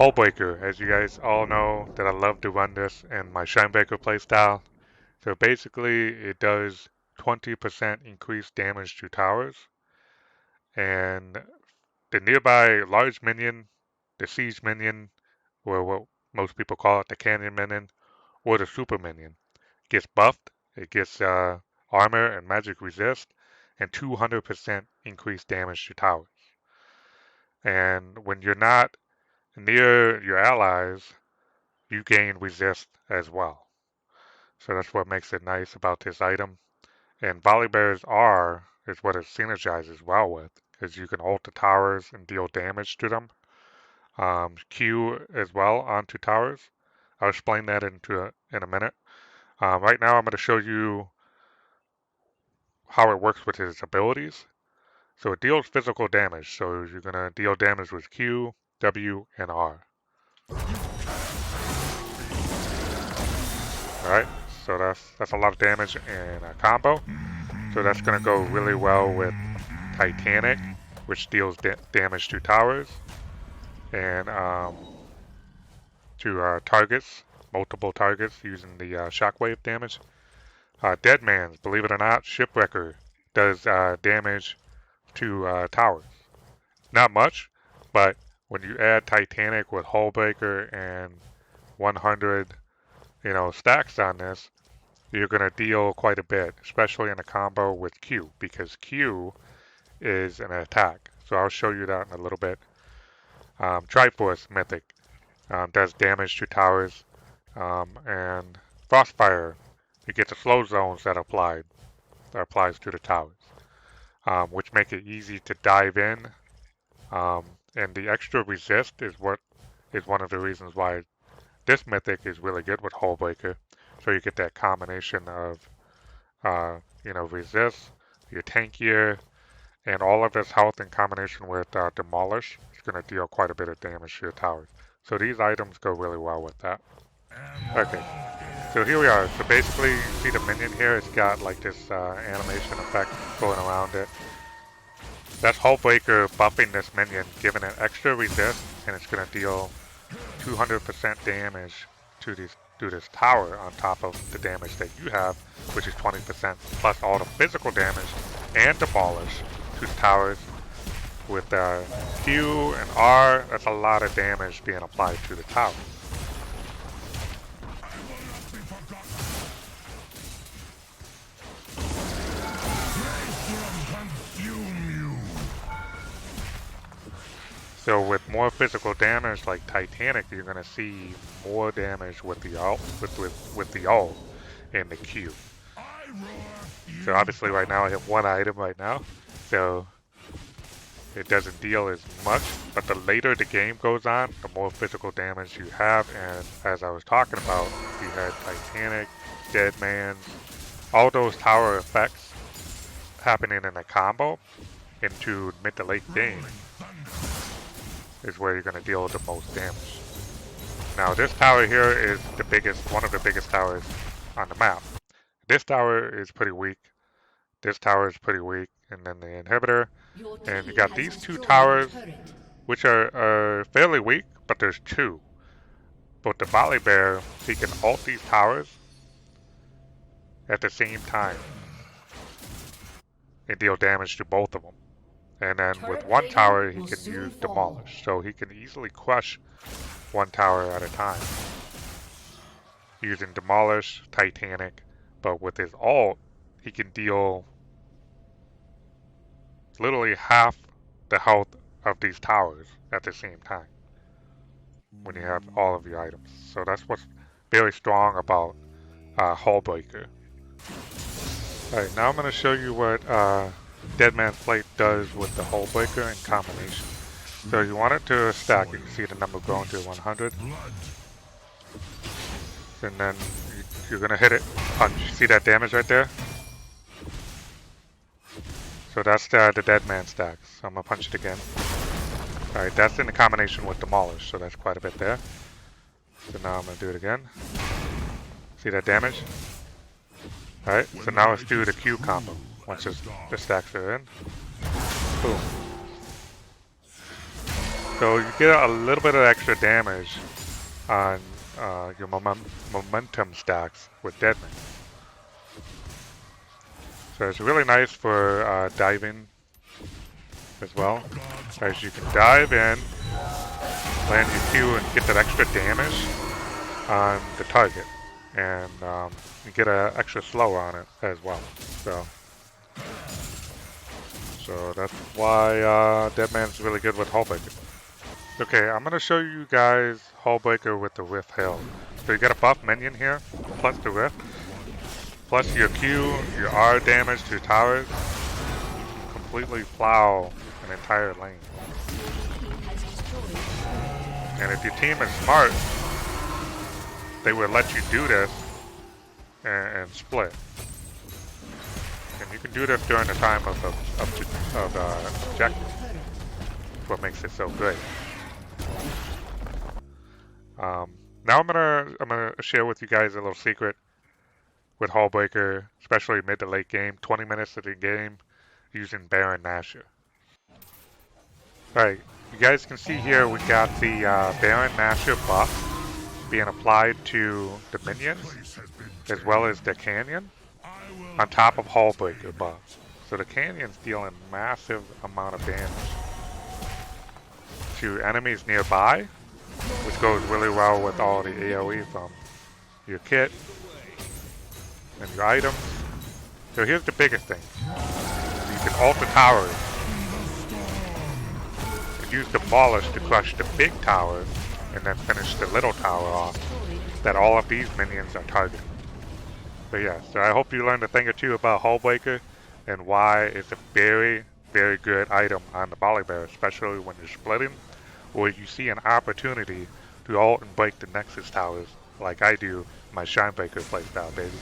Hullbreaker, as you guys all know that I love to run this in my Shinebreaker playstyle. So basically it does 20% increased damage to towers, and the nearby large minion, the siege minion, or what most people call it, the canyon minion, or the super minion, gets buffed. It gets armor and magic resist, and 200% increased damage to towers. And when you're not near your allies, you gain resist as well. So that's what makes it nice about this item. And Volibear's R is what it synergizes well with, because you can ult the towers and deal damage to them. Q as well onto towers. I'll explain that in a minute. Right now I'm going to show you how it works with his abilities. So it deals physical damage, so you're going to deal damage with Q, W, and R. Alright, so that's a lot of damage in a combo. So that's going to go really well with Titanic, which deals damage to towers and to targets, multiple targets using the shockwave damage. Dead Man's, believe it or not, Shipwrecker does damage to towers. Not much, but when you add Titanic with Hullbreaker and 100, stacks on this, you're going to deal quite a bit, especially in a combo with Q, because Q is an attack. So I'll show you that in a little bit. Triforce Mythic does damage to towers, and Frostfire, you get the slow zones that applies to the towers, which make it easy to dive in. And the extra resist is one of the reasons why this mythic is really good with Hullbreaker. So you get that combination of resist, your tankier, and all of this health in combination with Demolish is going to deal quite a bit of damage to your towers. So these items go really well with that. Okay, so here we are. So basically, you see the minion here, it's got like this animation effect going around it. That's Hullbreaker buffing this minion, giving it extra resist, and it's going to deal 200% damage to this tower on top of the damage that you have, which is 20%, plus all the physical damage and demolish to the towers. With Q and R, that's a lot of damage being applied to the towers. So with more physical damage like Titanic, you're going to see more damage with the ult, with the ult and the Q. So obviously right now I have one item right now, so it doesn't deal as much, but the later the game goes on, the more physical damage you have, and as I was talking about, you had Titanic, Dead Man, all those tower effects happening in a combo into mid to late game is where you're going to deal the most damage. Now this tower here is one of the biggest towers on the map. This tower is pretty weak. This tower is pretty weak, and then the inhibitor. And you got these two towers, which are fairly weak, but there's two. But the Volibear, he can ult these towers at the same time and deal damage to both of them. And then with one tower, he can use Demolish. So he can easily crush one tower at a time using Demolish, Titanic. But with his ult, he can deal literally half the health of these towers at the same time when you have all of your items. So that's what's very strong about Hullbreaker. Alright, now I'm going to show you what Dead Man's Plate does with the Hullbreaker in combination. So you want it to stack, you can see the number growing to 100. And then you're going to hit it, punch. See that damage right there? So that's the Dead Man stacks. So I'm going to punch it again. Alright, that's in the combination with Demolish, so that's quite a bit there. So now I'm going to do it again. See that damage? Alright, so now let's do the Q combo. Once the stacks are in. Boom. So you get a little bit of extra damage on your momentum stacks with Deadman. So it's really nice for diving as well, as you can dive in, land your Q, and get that extra damage on the target, and you get an extra slow on it as well. So that's why Deadman's really good with Hullbreaker. Okay, I'm gonna show you guys Hullbreaker with the Rift Hill. So you got a buff minion here, plus the Rift, plus your Q, your R damage to your towers. You can completely plow an entire lane. And if your team is smart, they would let you do this and split. And you can do this during the time of objective. That's what makes it so great. Now I'm gonna share with you guys a little secret with Hullbreaker, especially mid to late game, 20 minutes of the game, using Baron Nashor. Alright, you guys can see here we got the Baron Nashor buff being applied to the minions, as well as the Canyon, on top of Hullbreaker buff. So the Canyon's dealing massive amount of damage to enemies nearby, which goes really well with all the AoE from your kit and your items. So here's the biggest thing. You can ult the towers and use Demolish to crush the big towers and then finish the little tower off that all of these minions are targeting. But yeah, so I hope you learned a thing or two about Hullbreaker and why it's a very, very good item on the Volibear, especially when you're splitting or you see an opportunity to ult and break the Nexus towers like I do my Shinebreaker playstyle, baby.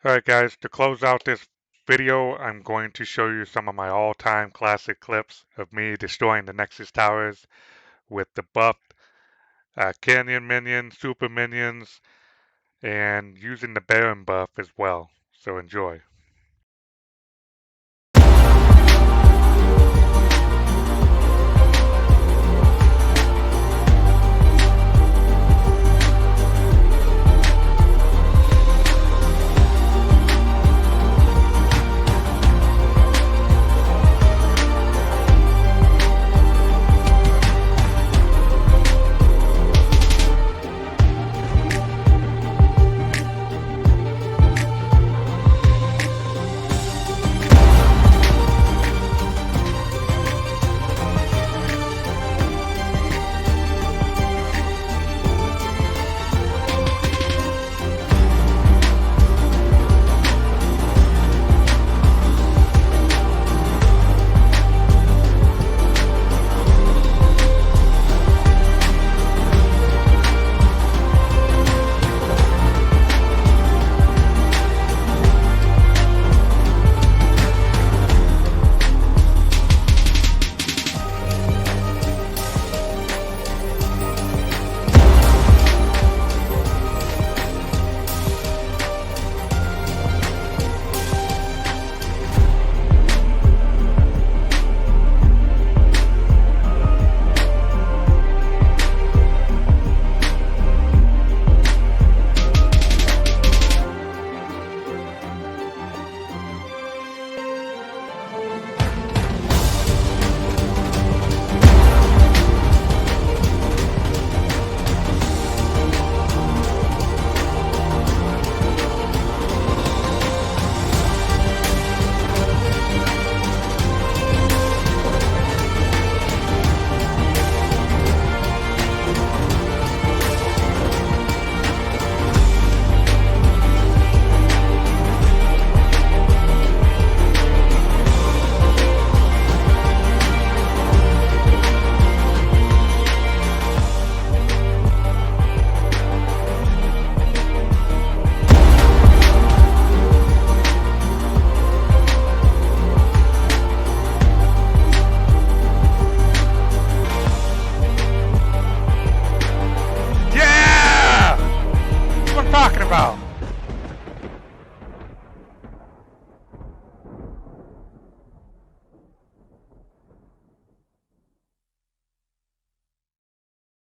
Alright guys, to close out this video, I'm going to show you some of my all-time classic clips of me destroying the Nexus towers with the buffed Canyon minions, super minions, and using the Baron buff as well. So enjoy.